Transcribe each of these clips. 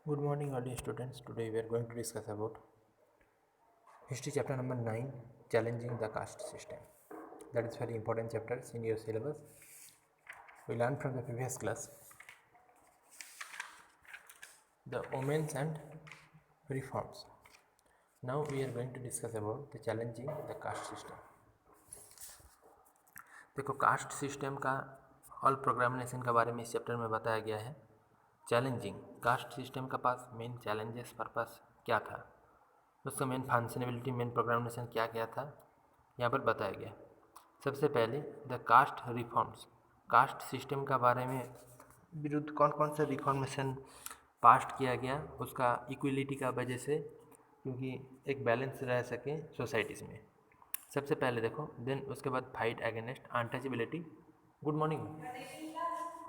Good morning, all dear students. Today we are going to discuss about history chapter number 9, challenging the caste system. That is very important chapter in your syllabus. We learned from the previous class the omens and reforms. Now we are going to discuss about the challenging the caste system. देखो cast system का all प्रोग्रामिनेशन के बारे में इस chapter में बताया गया है। चैलेंजिंग कास्ट सिस्टम का पास मेन चैलेंजेस पर्पस क्या था, उसका मेन फंक्शनेबिलिटी मेन प्रोग्रामिनेशन क्या क्या था यहाँ पर बताया गया। सबसे पहले the caste reforms, caste system का बारे में विरुद्ध कौन कौन सा रिफॉर्मेशन पास्ट किया गया उसका इक्वलिटी का वजह से, क्योंकि एक बैलेंस रह सके सोसाइटीज़ में। सबसे पहले देखो, देन उसके बाद fight against untouchability. Good morning.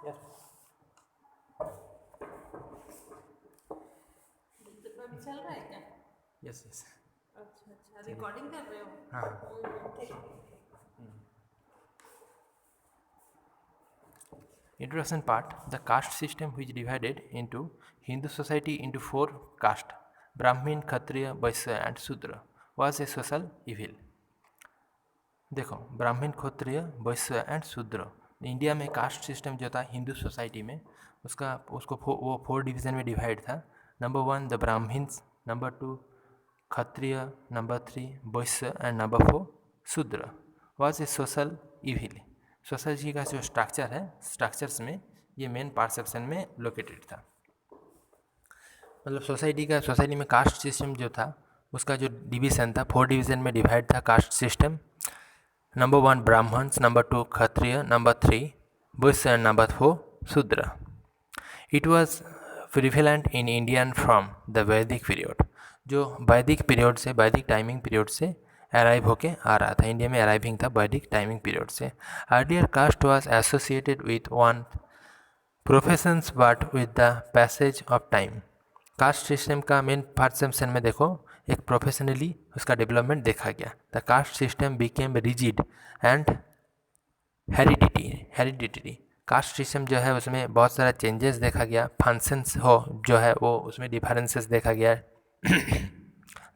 Yes अभी चल रहा है क्या? Yes yes. अच्छा, रिकॉर्डिंग कर रहे हो? हाँ। ठीक। Introduction part. The caste system, which divided into Hindu society into 4 castes, Brahmin, Kshatriya, Vaishya and Shudra, was a social evil. देखो, ब्राह्मण, क्षत्रिय, वैश्य एंड शूद्र, इंडिया में कास्ट सिस्टम जो था हिंदू सोसाइटी में उसको वो 4 डिवीज़न में डिवाइड था। Number 1 the Brahmins, number 2 Kshatriya, number 3 Vaishya and number 4 Shudra. Was a social evil. Society का जो स्ट्रक्चर है, स्ट्रक्चर्स में ये मेन परसेप्शन में लोकेटेड था। मतलब सोसाइटी में कास्ट सिस्टम जो था उसका जो डिवीज़न था 4 डिवीज़न में डिवाइड था caste system. Number 1 Brahmins, number 2 Kshatriya, number 3 Vaishya and number 4 Shudra. It was prevalent in Indian from the Vedic period, जो वैदिक पीरियड से, वैदिक टाइमिंग पीरियड से अराइव होके आ रहा था, इंडिया में अराइविंग था वैदिक टाइमिंग पीरियड से। Earlier caste was associated with one professions but with the passage of time. Caste system का मेन परसेप्शन में देखो एक प्रोफेशनली उसका डेवलपमेंट देखा गया। The caste system became rigid and hereditary. Caste system जो है उसमें बहुत सारा चेंजेस देखा गया, फंक्शंस हो जो है वो उसमें डिफरेंसेस देखा गया।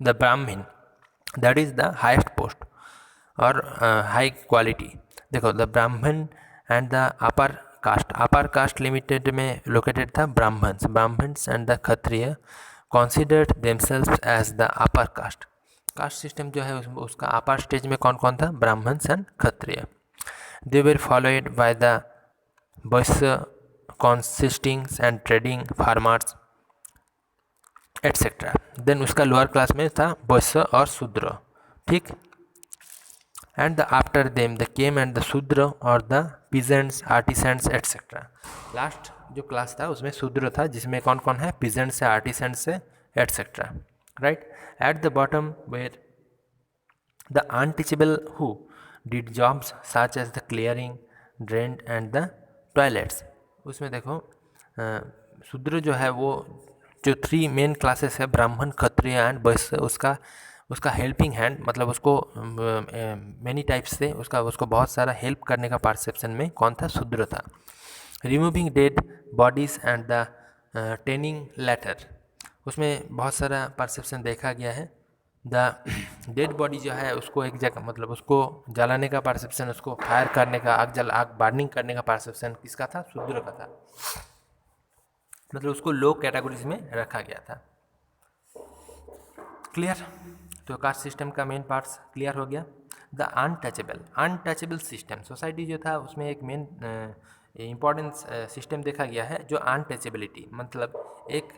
The Brahmin that is the highest post और हाई क्वालिटी। देखो the Brahmin and the upper caste limited में लोकेटेड था Brahmins and the Kshatriya considered themselves as the upper caste. Caste system जो है उसका अपर स्टेज में कौन कौन था? Brahmins and Kshatriya. They were followed by the Vaishya consisting and trading farmers etcetera. Then उसका लोअर क्लास में था वैश्य और शूद्र, ठीक। And the after them the came and the शूद्र और द पीजेंट्स, आर्टिसेंट्स एट्सेट्रा। लास्ट जो क्लास था उसमें शूद्र था, जिसमें कौन कौन है? पीजेंट से, आर्टिसेंट से etcetera, right. At the bottom were the untouchable who did jobs such as the clearing, drain and the toilets. उसमें देखो शूद्र जो है वो जो 3 मेन क्लासेस है ब्राह्मण, क्षत्रिय एंड वैश्य, उसका हेल्पिंग हैंड, मतलब उसको मेनी टाइप्स से उसको बहुत सारा हेल्प करने का परसेप्शन में कौन था? शूद्र था। Removing dead bodies and the tanning leather, उसमें बहुत सारा परसेप्शन देखा गया है। द डेड बॉडी जो है उसको एक जगह, मतलब उसको जलाने का परसेप्शन, उसको फायर करने का, आग बर्निंग करने का परसेप्शन किसका था? शूद्र का था। मतलब उसको लो कैटेगरीज में रखा गया था। क्लियर? तो कास्ट सिस्टम का मेन पार्ट्स क्लियर हो गया। द अनटचेबल सिस्टम, सोसाइटी जो था उसमें एक मेन इम्पॉर्टेंस सिस्टम देखा गया है जो अनटचेबिलिटी, मतलब एक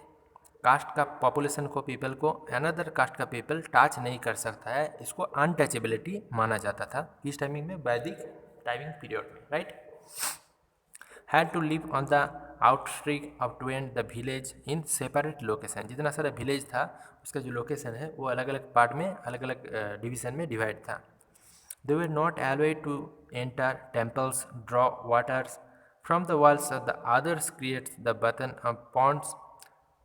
कास्ट का पॉपुलेशन को, पीपल को अनदर कास्ट का पीपल टच नहीं कर सकता है, इसको अनटचेबिलिटी माना जाता था। किस टाइमिंग में? वैदिक टाइमिंग पीरियड में, right. Had to live on the outskirts of to and the village in separate location. जितना सारा विलेज था उसका जो लोकेशन है वो अलग अलग पार्ट में, अलग अलग डिवीज़न में डिवाइड था। They were not allowed to enter temples, draw waters from the wells of the others, creates the button of ponds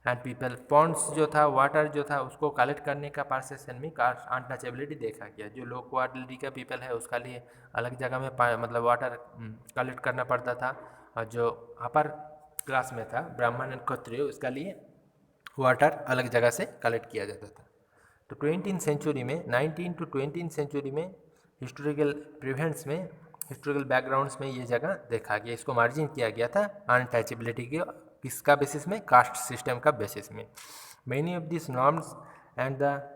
and people. Ponds जो था, वाटर जो था, उसको कलेक्ट करने का परसेप्शन में कास्ट अनटचेबिलिटी देखा गया। जो लो क्वालिटी का पीपल है उसका लिए अलग जगह में मतलब वाटर कलेक्ट करना पड़ता था, और जो अपर क्लास में था ब्राह्मण एंड क्षत्रिय उसका लिए वाटर अलग जगह से कलेक्ट किया जाता था। तो 20th सेंचुरी में 19 टू 20th सेंचुरी में हिस्टोरिकल प्रिवेंट्स में हिस्टोरिकल बैकग्राउंड्स में ये जगह देखा गया, इसको मार्जिन किया गया था अनटचेबिलिटी के किसका बेसिस में, कास्ट सिस्टम का बेसिस में। Many of this norms and the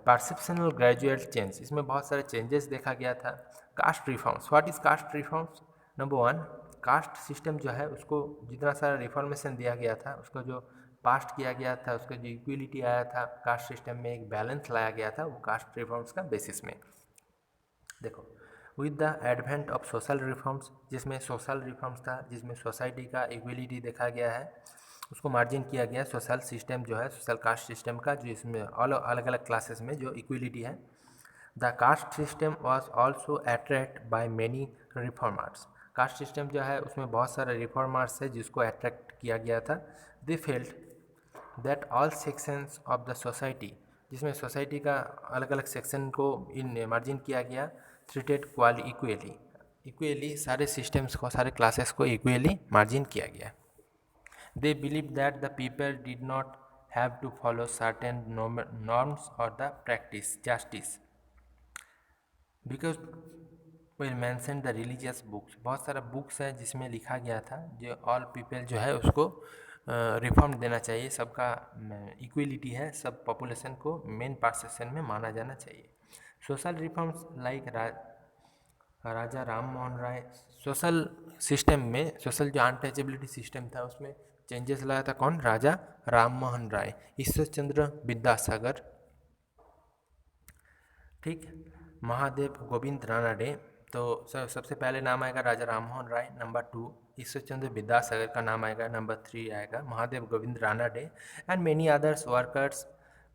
perceptional gradual change, इसमें बहुत सारे चेंजेस देखा गया था। Caste reforms, what is caste reforms? Number one, caste system जो है उसको जितना सारा रिफॉर्मेशन दिया गया था, उसको जो पास्ट किया गया था, उसका जो इक्वलिटी आया था कास्ट सिस्टम में, एक बैलेंस लाया गया था, वो कास्ट रिफॉर्म्स का बेसिस में। देखो, with the advent of social reforms, जिसमें सोशल रिफॉर्म्स था, जिसमें सोसाइटी का इक्वलिटी देखा गया है, उसको मार्जिन किया गया सोशल सिस्टम जो है, सोशल कास्ट सिस्टम का, जो इसमें अलग अलग क्लासेस में जो इक्वलिटी है। The caste system was also attract by many reformers, cast system जो है उसमें बहुत सारे रिफॉर्मर्स है जिसको अट्रैक्ट किया गया था। They felt that all sections of the society, जिसमें सोसाइटी का अलग अलग सेक्शन को इन मार्जिन किया गया, ट्रीटेड इक्वली सारे सिस्टम्स को, सारे क्लासेस को इक्वली मार्जिन किया गया। They believe that the people did not have to follow certain norms और the practice justice because will mention the religious books, बहुत सारा बुक्स है जिसमें लिखा गया था जो ऑल पीपल जो है उसको रिफॉर्म देना चाहिए, सबका इक्वलिटी है, सब पॉपुलेशन को मेन पार्सेशन में माना जाना चाहिए। सोशल रिफॉर्म्स लाइक राजा राम मोहन राय, सोशल सिस्टम में, सोशल जो अनटचेबिलिटी सिस्टम था उसमें चेंजेस लाया था कौन? राजा राम मोहन राय, ईश्वर चंद्र विद्यासागर, ठीक, महादेव गोविंद रानडे। तो सबसे पहले नाम आएगा राजा राम मोहन राय, नंबर 2 ईश्वर चंद्र विद्यासागर का नाम आएगा, नंबर 3 आएगा Mahadev Govind Ranade, and many others workers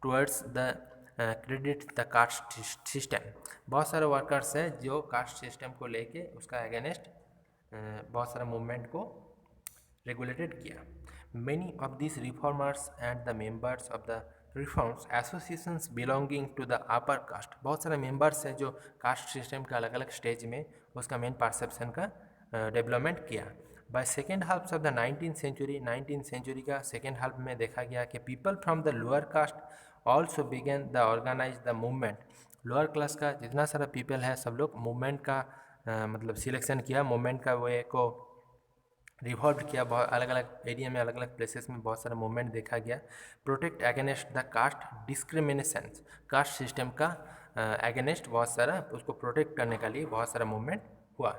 towards the credit the caste system, बहुत सारे वर्कर्स हैं जो कास्ट सिस्टम को लेके उसका अगेंस्ट बहुत सारा मूवमेंट को रेगुलेटेड किया। Many of this reformers and the members of the reforms associations belonging to the upper caste, बहुत सारे मेंबर्स हैं जो कास्ट सिस्टम के अलग अलग स्टेज में उसका मेन परसेप्शन का डेवलपमेंट किया। By second half of the 19th century का सेकेंड हाल्फ में देखा गया कि people from the lower caste also began the organize the movement, lower class का जितना सारा पीपल है सब लोग मूवमेंट का मतलब सिलेक्शन किया, मूवमेंट का वे को रिवॉल्व किया, बहुत अलग अलग एरिया में अलग अलग प्लेसेस में बहुत सारा मूवमेंट देखा गया। Protect against the caste discrimination, cast system का अगेंस्ट बहुत सारा उसको प्रोटेक्ट करने के लिए बहुत सारा मूवमेंट हुआ।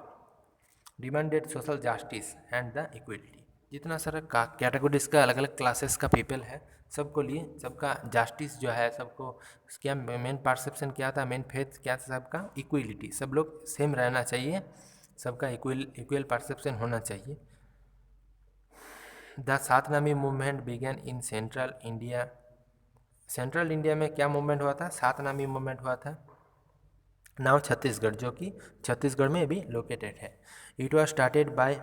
Demanded social justice and the equality, जितना सारा कैटेगरीज का अलग अलग क्लासेस का पीपल है सबको लिए सबका जस्टिस जो है, सबको क्या मेन परसेप्शन क्या था, मेन फेथ क्या था, सबका इक्वलिटी, सब लोग सेम रहना चाहिए, सबका इक्वल परसेप्शन होना चाहिए। The Satnami movement began in central India, central India में क्या मूवमेंट हुआ था? सातनामी मूवमेंट हुआ था। नाउ छत्तीसगढ़, जो कि छत्तीसगढ़ में भी लोकेटेड है। It was started by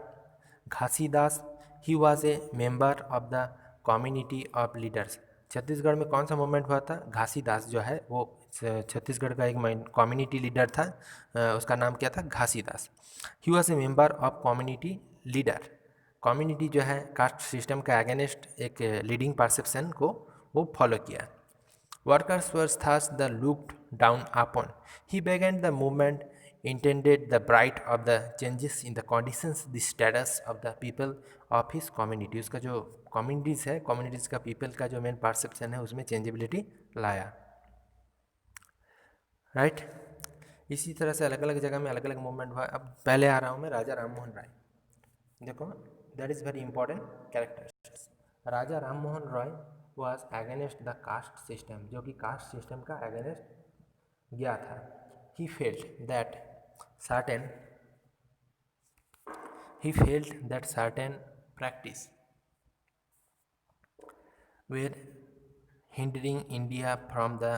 Ghasidas, he was a member of the community of leaders. Chhattisgarh में कौन सा मूवमेंट हुआ था? घासीदास जो है वो छत्तीसगढ़ का एक कम्युनिटी लीडर था, उसका नाम क्या था? Ghasidas. He was a member of community leader, community जो है कास्ट सिस्टम का अगेंस्ट एक लीडिंग परसेप्शन को वो फॉलो किया। Workers were thus the looked down upon, he began the movement intended the bright of the changes in the conditions, the status of the people of his community, उसका जो communities है, communities का people का जो main perception है उसमें changeability लाया, right. इसी तरह से अलग अलग जगह में अलग अलग मूवमेंट हुआ। अब पहले आ रहा हूँ मैं राजा राम मोहन राय, देखो that is very important characteristics. Raja Ram Mohan Roy was against the caste system, जो कि कास्ट सिस्टम का अगेंस्ट गया था। He felt that certain practice were hindering India from the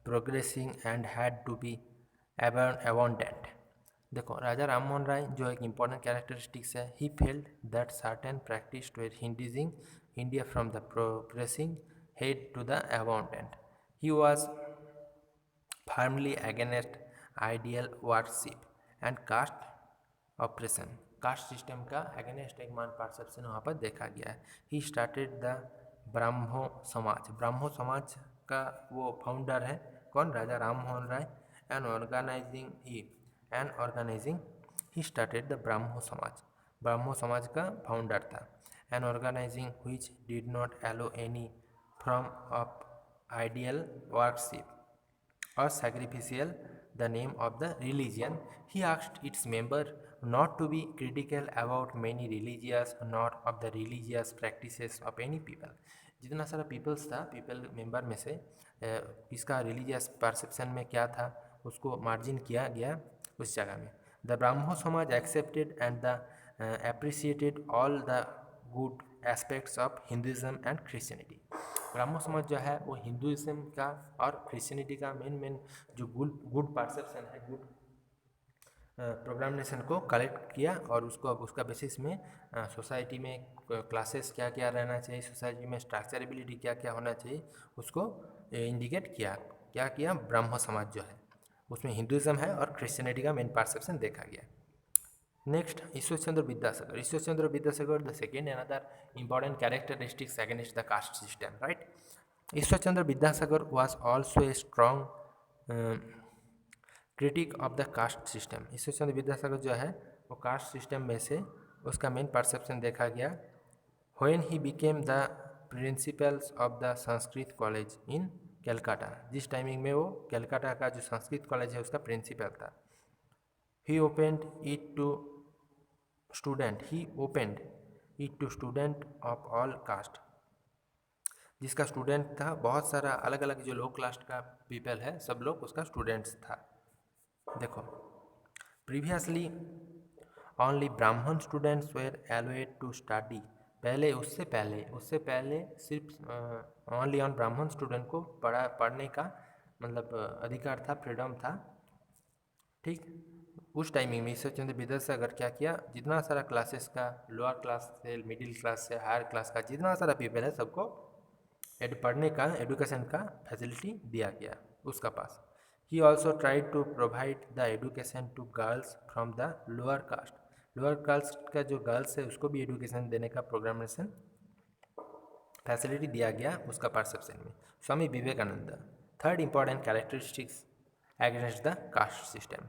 progressing and had to be abandoned। देखो राजा राम मोहन राय जो एक इम्पॉर्टेंट कैरेक्टरिस्टिक्स है, he failed that certain practice were hindering India from the progressing head to the abundant. He was firmly against ideal worship and caste operation, caste system का against एक मान perception वहाँ पर देखा गया है। ही स्टार्टेड द ब्राह्मो समाज का वो फाउंडर है कौन? Raja Ram Mohan Roy. An organizing he started the Brahmo Samaj का फाउंडर था। An organizing which did not allow any from of ideal worship or sacrificial the name of the religion. He asked its member not to be critical about many religious nor of the religious practices of any people. जितना सारा peoples था, people member में से इसका religious perception में क्या था उसको मार्जिन किया गया उस जगह में। द ब्राह्मो समाज accepted and the appreciated all the good aspects of Hinduism and Christianity. Brahmo समाज जो है वो हिंदुइज्म का और क्रिश्चियनिटी का मेन जो गुड परसेप्शन है, गुड प्रोग्रामेशन को कलेक्ट किया और उसका बेसिस में सोसाइटी में क्लासेस क्या क्या रहना चाहिए, सोसाइटी में स्ट्रक्चरेबिलिटी क्या क्या होना चाहिए उसको इंडिकेट किया। क्या किया? ब्राह्मो समाज जो है उसमें हिंदुइज्म है और क्रिश्चियनिटी का मेन परसेप्शन देखा गया। Next, Ishwar Chandra Vidyasagar the second another important characteristics against the caste system, right? Ishwar Chandra Vidyasagar was also a strong critic of the caste system. Ishwar Chandra Vidyasagar जो है वो कास्ट सिस्टम में से उसका मेन परसेप्शन देखा गया। When he became the principals of the Sanskrit college in Calcutta, जिस timing में वो कलकत्ता का जो संस्कृत कॉलेज है उसका प्रिंसिपल था। He opened it to student of all cast, जिसका स्टूडेंट था बहुत सारा अलग अलग जो लो कास्ट का पीपल है सब लोग उसका स्टूडेंट्स था। देखो, प्रीवियसली ओनली ब्राह्मण स्टूडेंट्स वेर एलोवेड टू स्टडी। उससे पहले सिर्फ ओनली ऑन ब्राह्मण स्टूडेंट को पढ़ने का मतलब अधिकार था, फ्रीडम था। ठीक, उस टाइमिंग में ईश्वर चंद्र विद्यासागर क्या किया, जितना सारा क्लासेस का, लोअर क्लास से मिडिल क्लास से हायर क्लास का जितना सारा पीपल है सबको पढ़ने का, एजुकेशन का फैसिलिटी दिया गया उसका पास। He also tried to provide the education to girls from the lower caste का जो गर्ल्स है उसको भी एजुकेशन देने का प्रोग्रामेशन फैसिलिटी दिया गया उसका परसेप्शन में। Swami Vivekananda, third important characteristics against the caste system.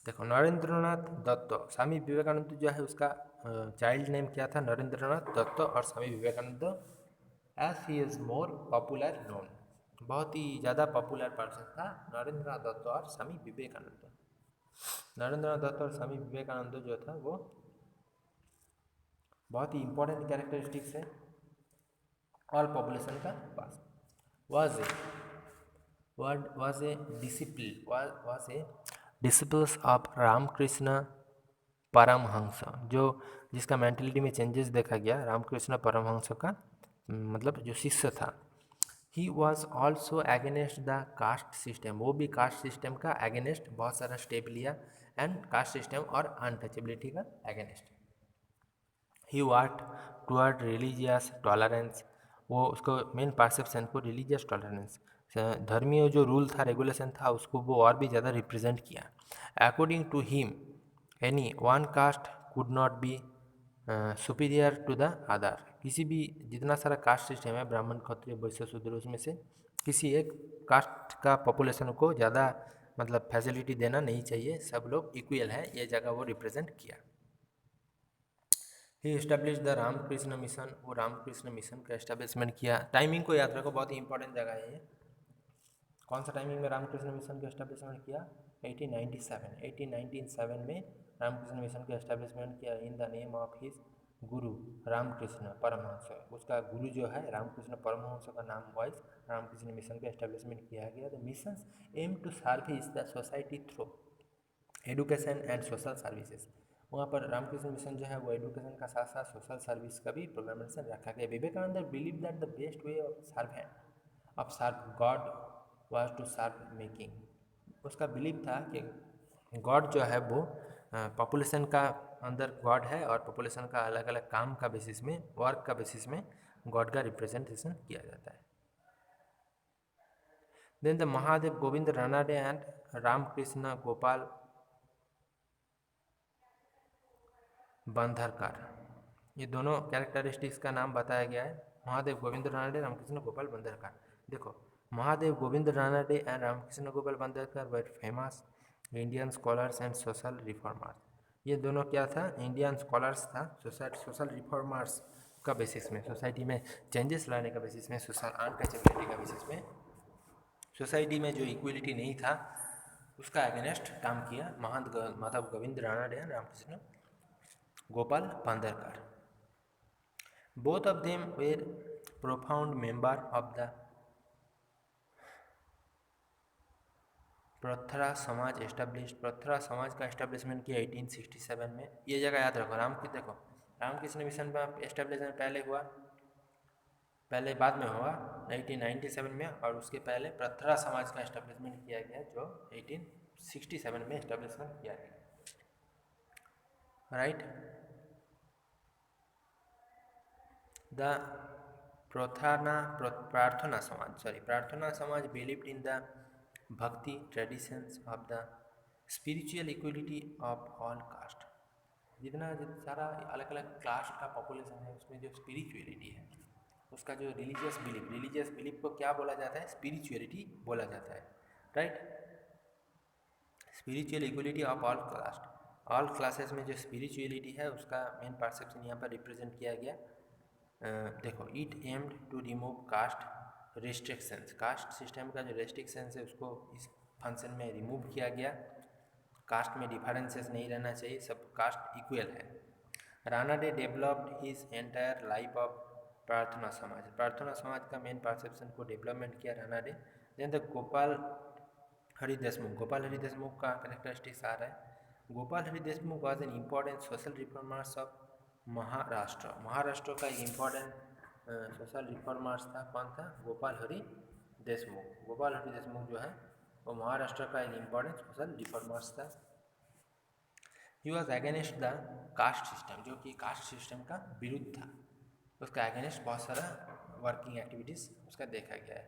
देखो, नरेंद्रनाथ दत्त, स्वामी विवेकानंद जो है उसका चाइल्ड नेम क्या था? नरेंद्रनाथ दत्त। और Swami Vivekananda as he is more popular known, बहुत ही ज़्यादा पॉपुलर पर्सन था नरेंद्रनाथ दत्त और स्वामी विवेकानंद। नरेंद्रनाथ दत्त और स्वामी विवेकानंद जो था वो बहुत ही इंपॉर्टेंट कैरेक्टरिस्टिक्स है ऑल पॉपुलेशन का पास। was a disciples of Ramakrishna Paramhans, जिसका मेंटलिटी में चेंजेस देखा गया रामकृष्ण परमहंस का मतलब जो शिष्य था। ही was also against the caste system, वो भी कास्ट सिस्टम का अगेंस्ट बहुत सारा स्टेप लिया एंड कास्ट सिस्टम और अनटचेबिलिटी का अगेंस्ट। ही वर्क टुवर्ड रिलीजियस टॉलरेंस, वो उसको मेन परसेप्शन को रिलीजियस टॉलरेंस, धर्मीय जो रूल था, रेगुलेशन था, उसको वो और भी ज़्यादा रिप्रेजेंट किया। According to him any one caste could not be superior to the other, किसी भी जितना सारा कास्ट सिस्टम है ब्राह्मण क्षत्रिय वैश्य शूद्र उसमें से किसी एक कास्ट का पॉपुलेशन को ज़्यादा मतलब फैसिलिटी देना नहीं चाहिए, सब लोग इक्वल है, ये जगह वो रिप्रेजेंट किया। ही इस्टेब्लिश द रामकृष्ण मिशन, वो रामकृष्ण मिशन का इस्टेब्लिशमेंट किया। टाइमिंग को याद रखो, बहुत ही इंपॉर्टेंट जगह है ये। कौन सा टाइमिंग में रामकृष्ण मिशन का इस्टेब्लिशमेंट किया? 1897 में रामकृष्ण मिशन का इस्टेब्लिशमेंट किया in the name of his गुरु रामकृष्ण परमहंस। उसका गुरु जो है रामकृष्ण परमहंस का नाम वाइज रामकृष्ण मिशन का इस्टेब्लिशमेंट किया गया। The mission aim to service the society through education and social services. वहाँ पर रामकृष्ण मिशन जो है वो एडुकेशन का साथ साथ सोशल सर्विस का भी प्रोग्रामेशन रखा गया। Vivekananda believe that the best way of serve God was to serve making, उसका बिलीव था कि गॉड जो है वो पॉपुलेशन का अंदर गॉड है और पॉपुलेशन का अलग अलग काम का बेसिस में, वर्क का बेसिस में गॉड का रिप्रेजेंटेशन किया जाता है। Then the Mahadev Govind Ranade and Ramakrishna Gopal Bhandarkar, ये दोनों कैरेक्टरिस्टिक्स का नाम बताया गया है। महादेव गोविंद रानडे, रामकृष्ण गोपाल बंदरकर। देखो, Mahadev Govind Ranade and Ramakrishna Gopal Bhandarkar were famous Indian scholars and social reformers. ये दोनों क्या था, इंडियन स्कॉलर्स था, सोशल रिफॉर्मर्स का बेसिस में, सोसाइटी में चेंजेस लाने का बेसिस में, सोशल अनटचेबिलिटी का बेसिस में, सोसाइटी में जो इक्वलिटी नहीं था उसका अगेंस्ट काम किया Mahadev Govind Ranade and Ramakrishna Gopal Bhandarkar. Both of them were profound member of the Prarthana Samaj established. प्रथरा समाज का एस्टेब्लिशमेंट किया 1867 में। ये जगह याद रखो, रामकृष्ण मिशन में एस्टेब्लिशमेंट पहले हुआ, पहले बाद में हुआ 1897 में, और उसके पहले प्रथरा समाज का एस्टेब्लिशमेंट किया गया जो 1867 में एस्टेब्लिशमेंट किया गया, राइट। The प्रार्थना समाज believed in the bhakti traditions of the spiritual equality of all caste। जितना सारा अलग अलग कास्ट का पॉपुलेशन है उसमें जो स्पिरिचुअलिटी है, उसका जो रिलीजियस बिलीफ को क्या बोला जाता है, स्पिरिचुअलिटी बोला जाता है, right. Spiritual equality of all cast, all classes में जो स्पिरिचुअलिटी है उसका मेन परसेप्शन यहाँ पर रिप्रेजेंट किया गया। देखो, it aimed to remove caste restrictions, caste system का जो रेस्ट्रिक्शंस है उसको इस फंक्शन में रिमूव किया गया। कास्ट में डिफरेंसेस नहीं रहना चाहिए, सब कास्ट इक्वल है। Ranade developed his entire life of प्रार्थना समाज का मेन परसेप्शन को डेवलपमेंट किया रानाडे। देन द गोपाल हरि देशमुख का कैरेक्टरिस्टिक्स आ रहा है। Gopal Hari Deshmukh was an important social reformers of Maharashtra का एक इम्पॉर्टेंट सोशल रिफॉर्मर्स था। कौन था? गोपाल हरि देशमुख जो है वो महाराष्ट्र का एक इम्पॉर्टेंट सोशल रिफॉर्मर्स था। He was against the caste system, जो कि कास्ट सिस्टम का विरुद्ध था, उसका अगेंस्ट बहुत सारा वर्किंग एक्टिविटीज़ उसका देखा गया है।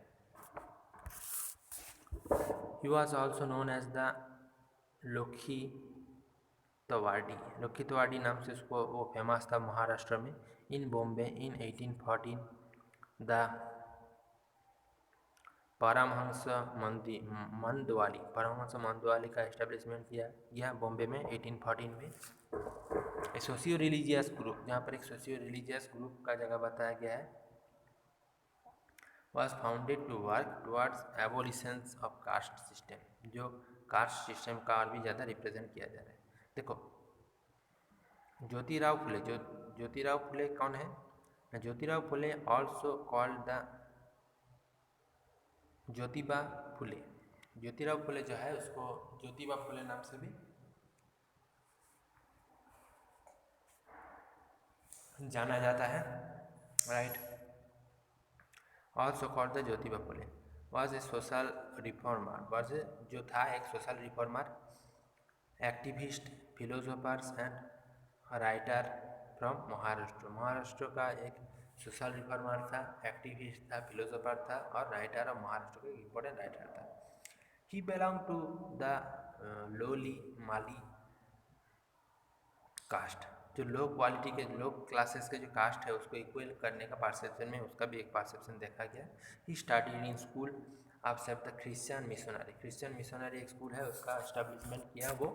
He was also known as the Lokhitwadi नाम से उसको वो फेमस था महाराष्ट्र में। In Bombay in 1814 the Paramhans Mandali का एस्टेब्लिशमेंट किया गया बॉम्बे में 1814 में। एक सोशियो रिलीजियस ग्रुप, जहाँ पर एक सोशियो रिलीजियस ग्रुप का जगह बताया गया है, was founded to work towards abolitions of caste system, जो कास्ट सिस्टम का और भी ज़्यादा रिप्रेजेंट किया जा रहा है। देखो, ज्योतिराव फुले कौन है? Jyotirao Phule also called the Jyotiba फुले। ज्योतिराव फुले जो है उसको ज्योतिबा फुले नाम से भी जाना जाता है, right. Also called the Jyotiba Phule was a social reformer, जो था एक social reformer, activist, philosophers and writer from Maharashtra का एक सोशल रिफॉर्मर था, एक्टिविस्ट था, फिलोसोफर था और राइटर ऑफ महाराष्ट्र का इम्पोर्टेंट राइटर था। ही बिलोंग टू द लोली माली कास्ट, जो लो क्वालिटी के लो क्लासेस के जो कास्ट है उसको इक्वल करने का परसेप्शन में उसका भी एक परसेप्शन देखा गया। He started in school of the Christian missionary एक स्कूल है उसका एस्टेब्लिशमेंट किया वो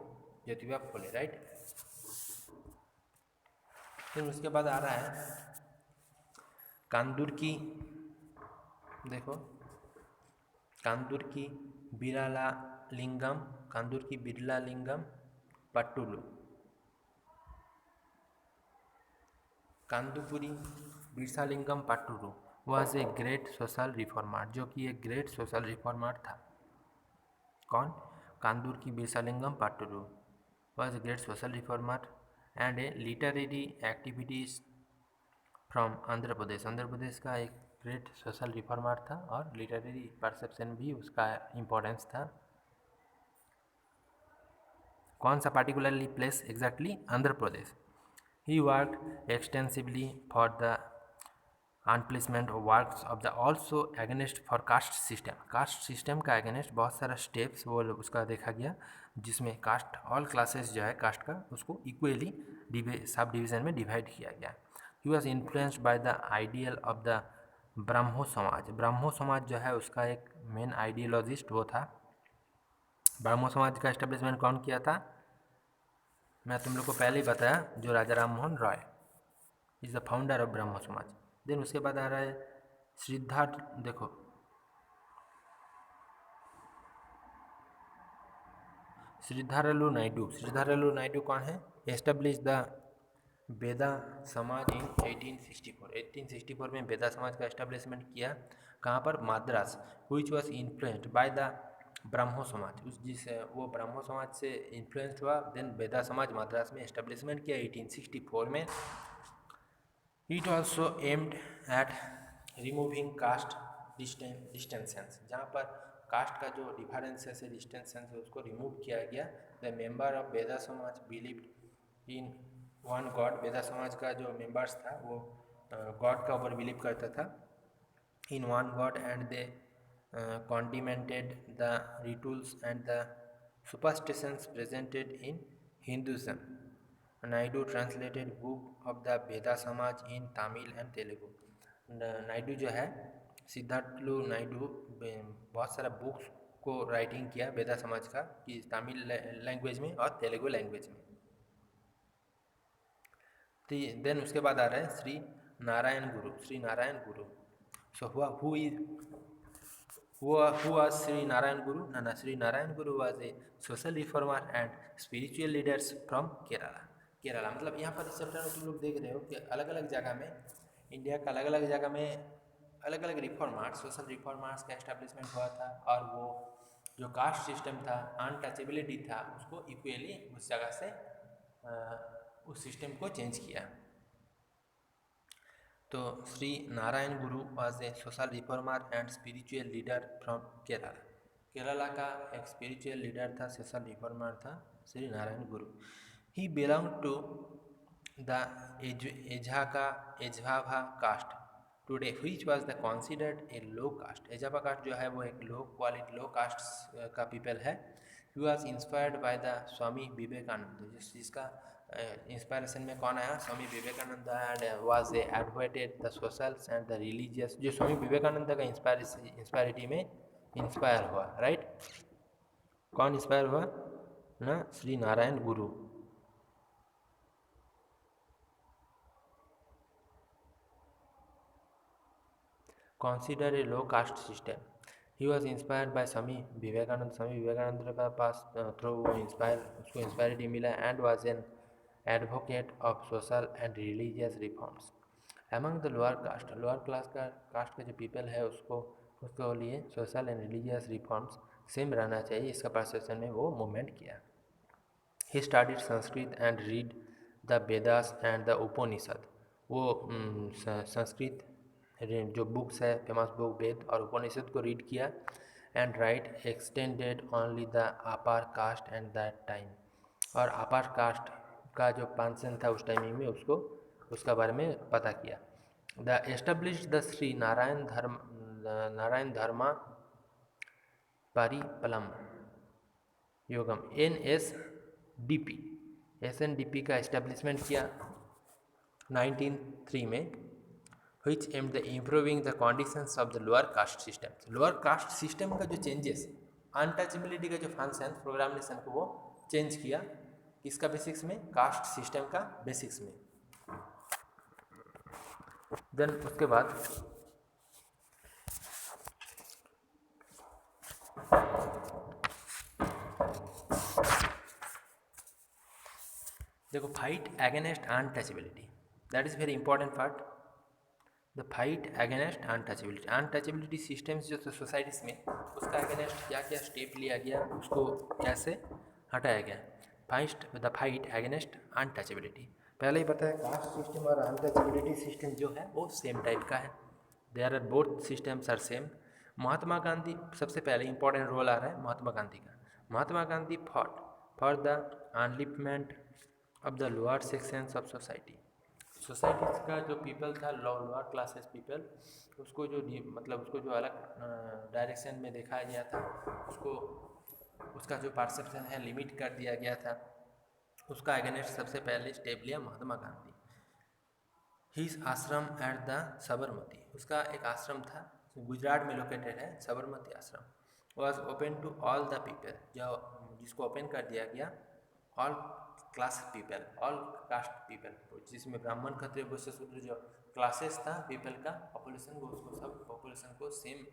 ज्योतिबा फुले, राइट। फिर उसके बाद आ रहा है कांदूर की, देखो कांदूर की बिरला लिंगम पट्टुलु, Kandukuri Veeresalingam Pantulu was a great social reformer, जो कि एक ग्रेट सोशल रिफॉर्मर था। कौन? कांदूर की Veeresalingam Pantulu was a great social reformer and a literary activities from Andhra Pradesh का एक ग्रेट सोशल रिफॉर्मर था और लिटरेरी परसेप्शन भी उसका इम्पोर्टेंस था। कौन सा particularly place? Exactly Andhra Pradesh. He worked extensively for the अनप्लेसमेंट works of the also against for caste system का अगेंस्ट बहुत सारा स्टेप्स वो उसका देखा गया, जिसमें कास्ट ऑल क्लासेस जो है कास्ट का उसको इक्वली सब डिवीज़न में डिवाइड किया गया। He was influenced by the ideal of the Brahmo Samaj. Brahmo समाज जो है उसका एक मेन आइडियोलॉजिस्ट वो था। ब्रह्मो समाज का एस्टेब्लिशमेंट कौन किया था? मैं तुम लोग को पहले ही बताया, जो Raja Ram Mohan Roy is the founder of Brahmo Samaj. Then उसके बाद आ रहा है सिद्धार्थ, देखो श्रीधरलू नायडू। श्रीधरलू नायडू कौन है? एस्टेब्लिश द बेदा समाज इन 1864। 1864 में बेदा समाज का एस्टेब्लिशमेंट किया। कहाँ पर? Madras. Which was influenced by the Brahmo Samaj, उस जिस वो ब्रह्मो समाज से इन्फ्लुएंस्ड हुआ। देन बेदा समाज मद्रास में एस्टेब्लिशमेंट किया 1864 में। It also aimed at removing caste distances, जहाँ पर कास्ट का जो डिफरेंसेस है, डिस्टेंसेंस है, उसको रिमूव किया गया। द मेंबर ऑफ बेदा समाज बिलीव्ड इन वन गॉड। वेदा समाज का जो मेंबर्स था वो गॉड का ऊपर बिलीव करता था, in one God, and they condemned the rituals and the superstitions presented in Hinduism. Naidu translated book of the Veda Samaj in Tamil and Telugu. Naidu जो है, सिद्धार्थलू नायडू, बहुत सारा बुक्स को राइटिंग किया वेदा समाज का, कि तमिल लैंग्वेज में और तेलुगु लैंग्वेज में। देन उसके बाद आ रहा है श्री नारायण गुरु। श्री नारायण गुरु, सो who was श्री नारायण गुरु? ना, श्री नारायण गुरु was a social reformer and spiritual leaders from Kerala. Kerala मतलब यहाँ पर इस चैप्टर में तुम लोग देख रहे हो कि अलग अलग जगह में, इंडिया का अलग अलग जगह में अलग अलग रिफॉर्मर्स, सोशल रिफॉर्मर्स का एस्टेब्लिशमेंट हुआ था, और वो जो कास्ट सिस्टम था, अनटचेबिलिटी था, उसको इक्वली उस जगह से उस सिस्टम को चेंज किया। तो Shri Narayan Guru was a social reformer and spiritual leader from Kerala. Kerala का एक स्पिरिचुअल लीडर था, सोशल रिफॉर्मर था Shri Narayan Guru. He belong to the Ezhava caste today which was the considered a low caste. Ezhava caste जो है वो एक लो क्वालिटी, लो कास्ट का पीपल है। He was inspired by the Swami Vivekananda, जिसका इंस्पायरेशन में कौन आया? Swami Vivekananda, and was advocated the socials and the religious, जो स्वामी विवेकानंद का इंस्पायरिटी में इंस्पायर हुआ, राइट? कौन इंस्पायर हुआ? ना, श्री नारायण गुरु। consider a low caste system. He was inspired by Swami Vivekananda. Swami Vivekananda का पास थ्रू वो उसको इंस्पायरिटी मिला, and was an advocate of social and religious reforms among the lower caste. Lower class का कास्ट का जो पीपल है उसको लिए social and religious reforms same रहना चाहिए, इसका परसेप्शन में वो मूवमेंट किया। He studied Sanskrit and read the Vedas and the Upanishad. वो संस्कृत जो बुक्स है, फेमस बुक वेद और उपनिषद को रीड किया। And right extended only the upper cast and that time, और अपर कास्ट का जो पेंशन था उस टाइमिंग में उसका बारे में पता किया। The establish the Shri Narayan Dharma Paripalana Yogam SNDP का एस्टेब्लिशमेंट किया 1903 में, which aimed at improving the conditions of the lower caste system। Lower caste system का जो चेंजेस, अनटचेबिलिटी का जो फंक्शन, प्रोग्रामेशन को वो चेंज किया, किसका बेसिक्स में? कास्ट सिस्टम का बेसिक्स में। देन उसके बाद देखो, fight against untouchability, that is very important part. The fight against untouchability, untouchability systems जो सोसाइटीज़ में, उसका अगेंस्ट क्या क्या स्टेप लिया गया, उसको कैसे हटाया गया। द फाइट अगेंस्ट अनटचेबिलिटी, पहले ही पता है कास्ट सिस्टम और अनटचेबिलिटी सिस्टम जो है वो सेम टाइप का है, there are both systems are same. Mahatma Gandhi, सबसे पहले इंपॉर्टेंट रोल आ रहा है महात्मा गांधी का। Mahatma Gandhi fought for the upliftment of the lower sections of society. Societies का जो पीपल था, लोअर क्लासेस पीपल, उसको जो अलग डायरेक्शन में दिखाया गया था, उसका जो परसेप्शन है लिमिट कर दिया गया था, उसका अगेंस्ट सबसे पहले स्टेप लिया महात्मा गांधी। हिज आश्रम एट द साबरमती, उसका एक आश्रम था गुजरात में लोकेटेड है, Sabarmati Ashram. Was open to all the people, जो जिसको ओपन कर दिया गया all class people, all caste people, जिसमें ब्राह्मण क्षत्रिय वैश्य शूद्र जो क्लासेस था पीपल का पॉपुलेशन को, उसको सब पॉपुलेशन को सेम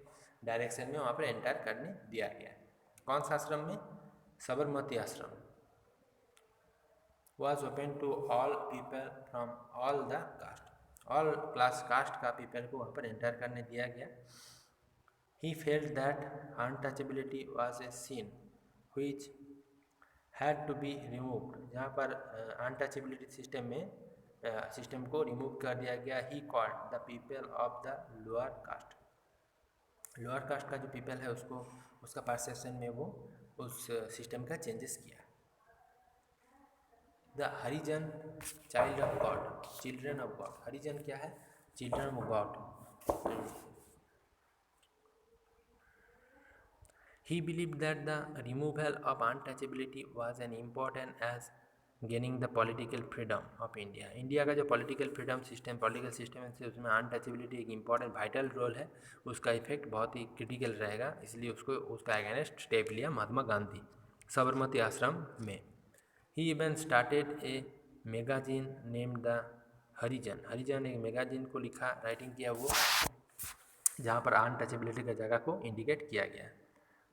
डायरेक्शन में वहाँ पर एंटर करने दिया गया। कौन सा आश्रम में? साबरमती आश्रम। was open to all people from all the caste, all class caste का people को वहाँ पर एंटर करने दिया गया। He felt that untouchability was a sin which had to be removed, जहाँ पर untouchability सिस्टम में सिस्टम को रिमूव कर दिया गया। He called the people of the lower caste, lower caste का जो पीपल है उसको, उसका परसेप्शन में वो उस सिस्टम का चेंजेस किया। The Harijan child of God, children of God, Harijan क्या है? Children of God. He believe that the removal of untouchability was an important as gaining the political freedom of India. India का जो political freedom system, political system है, उसमें untouchability एक important vital role है, उसका effect बहुत ही critical रहेगा, इसलिए उसको उसका अगेंस्ट स्टेप लिया महात्मा गांधी साबरमती आश्रम में। He even started a magazine named the हरिजन, हरिजन एक मैगजीन को लिखा, राइटिंग किया वो, जहाँ पर अनटचेबिलिटी का जगह को इंडिकेट किया गया।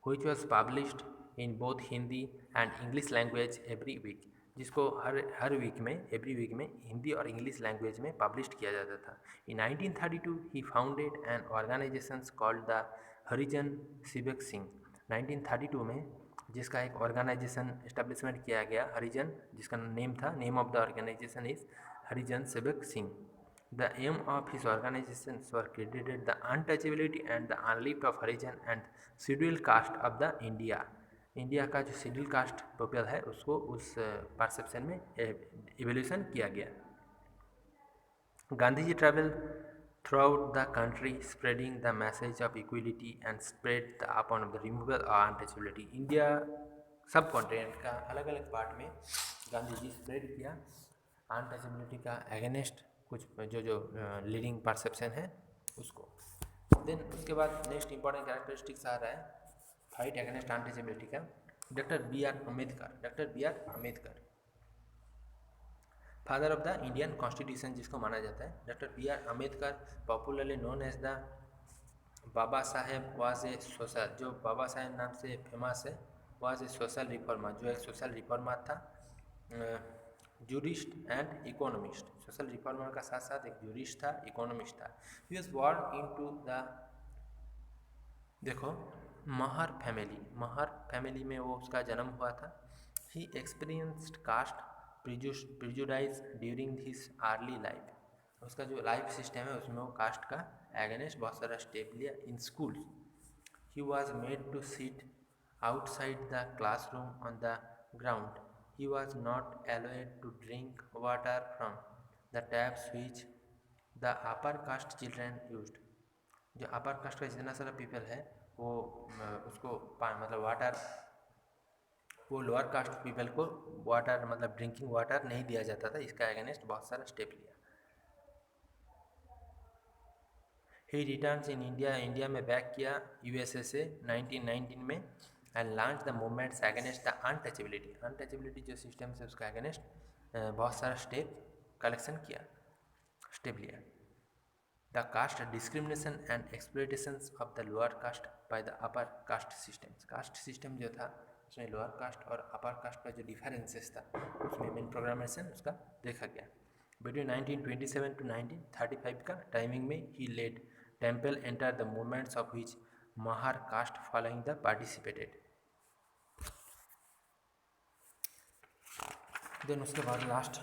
which was published in both Hindi and English language every week, जिसको हर वीक में, एवरी वीक में हिंदी और इंग्लिश लैंग्वेज में पब्लिश किया जाता था। In 1932 he founded an organization called the Harijan Sevak Sangh, 1932 में जिसका एक ऑर्गेनाइजेशन इस्टेब्लिशमेंट किया गया हरिजन, जिसका नेम था, name of the organization is Harijan Sevak Sangh. The aim of his organization were credited the untouchability and the uplift of Harijan and schedule caste of the India, India का जो schedule caste people है उसको उस perception में इवोल्यूशन किया गया। Gandhi ji travel throughout the country spreading the message of equality and spread the upon the removal of untouchability। India सब continent का अलग अलग पार्ट में गांधी जी स्प्रेड किया अनटचेबिलिटी का अगेंस्ट कुछ जो लीडिंग परसेप्शन है उसको। देन उसके बाद नेक्स्ट इंपॉर्टेंट कैरेक्टरिस्टिक्स आ रहा है फाइट अगेंस्ट अनटचेबिलिटी का। Doctor B R Ambedkar, doctor B R Ambedkar father of the Indian constitution जिसको माना जाता है। Doctor B R Ambedkar popularly known as the Baba Saheb was a social, जो बाबा साहेब नाम से फेमस है, वाज ए सोशल रिफॉर्मर, जो एक सोशल रिफॉर्मर था, jurist and economist, social reformer का साथ साथ एक जूरिस्ट था, इकोनॉमिस्ट था। He was born into the, देखो महर फैमिली, महर फैमिली में वो उसका जन्म हुआ था। He experienced caste prejudice during his early life, उसका जो लाइफ सिस्टम है उसमें वो कास्ट का एगेंस्ट बहुत सारा स्टेप लिया। In school he was made to sit outside the classroom on the ground, he was not allowed to drink water from the taps which the upper caste children used, जो upper cast का जितना सारा people है वो उसको मतलब water, वो lower caste people को वाटर मतलब ड्रिंकिंग वाटर नहीं दिया जाता था, इसका अगेंस्ट बहुत सारा स्टेप लिया। He returns in India, India में बैक किया यूएसए से 1919 में and launch the movements against the untouchability, untouchability जो सिस्टम से उसका अगेंस्ट बहुत सारा स्टेप कलेक्शन किया, स्टेप लिया। The caste discrimination and exploitations of the lower caste by the upper caste systems, caste system जो था उसमें लोअर कास्ट और अपर कास्ट का जो डिफरेंसेस था उसमें मेन प्रोग्रामेशन उसका देखा गया। बिटवीन 1927 टू 1935 का टाइमिंग में he led temple enter the movements of which Mahar caste following the participated. Then उसके बाद लास्ट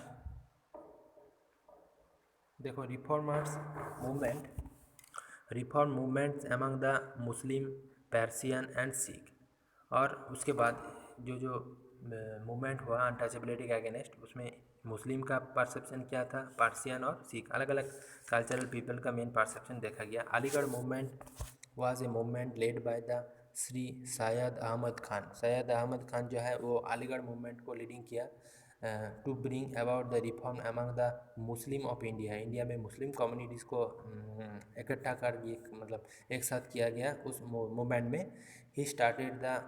देखो reformers movement, reform movements among the Muslim, Persian and Sikh, और उसके बाद जो मूवमेंट हुआ अनटचेबिलिटी के अगेंस्ट, उसमें मुस्लिम का परसेप्शन क्या था, पर्सियन और सिख, अलग अलग कल्चरल पीपल का मेन परसेप्शन देखा गया। Aligarh movement was a movement led by the Shri Syed Ahmed Khan, Syed Ahmed Khan जो है वो अलीगढ़ मूवमेंट को लीडिंग किया to bring about the reform among the Muslim of India. India में मुस्लिम कम्युनिटीज़ को इकट्ठा कर मतलब एक साथ किया गया उस मूवमेंट में। He started the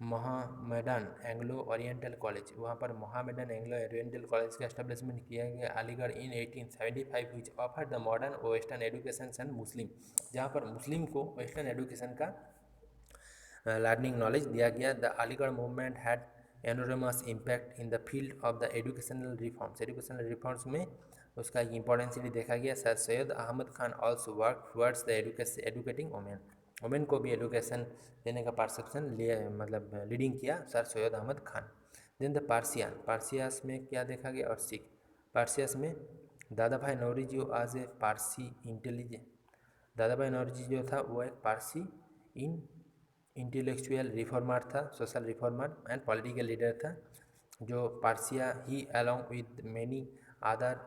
Mohammedan Anglo Oriental College, वहाँ पर मोहम्मडन एंग्लो ओरिएंटल कॉलेज का एस्टेब्लिशमेंट किया गया Aligarh in 1875, which offer the modern western education and Muslim, जहाँ पर मुस्लिम को वेस्टर्न एजुकेशन का लर्निंग नॉलेज दिया गया। The Aligarh movement had enormous impact in the field of the educational reforms, educational reforms में उसका इंपॉर्टेंस भी देखा गया। Sir Syed Ahmed Khan also work towards the educating women, women को भी एजुकेशन देने का परसेप्शन मतलब लीडिंग किया Sir Syed Ahmed Khan. Then the Persian, पार्सियास में क्या देखा गया और सिख, पार्सियास में दादा भाई नौरोजी आज ए पारसी इंटेलिजेंट, दादा भाई नौरोजी जो था वो एक पारसी इंटेलेक्चुअल रिफॉर्मर था, social reformer and political leader था, जो पार्सिया he along with many other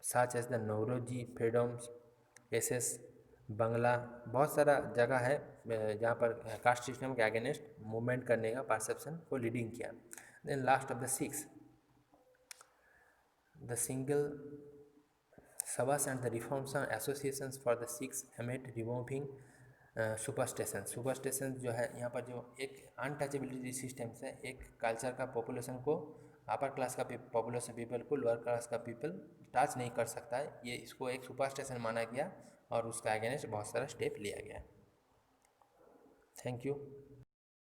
such as the Naoroji freedoms एस बंगला, बहुत सारा जगह है जहाँ पर कास्ट सिस्टम के अगेंस्ट मूवमेंट करने का परसेप्शन को लीडिंग किया। Then last of the Sikhs, the Singh Sabhas and the reforms associations for the Sikhs aimed removing superstition, superstition जो है यहाँ पर जो एक अनटचेबिलिटी सिस्टम से एक कल्चर का पॉपुलेशन को, अपर क्लास का पॉपुलेशन पीपल को लोअर क्लास का पीपल टच नहीं कर सकता है, ये इसको एक सुपरस्टेशन माना गया और उसका अगेंस्ट बहुत सारा स्टेप लिया गया। Thank you.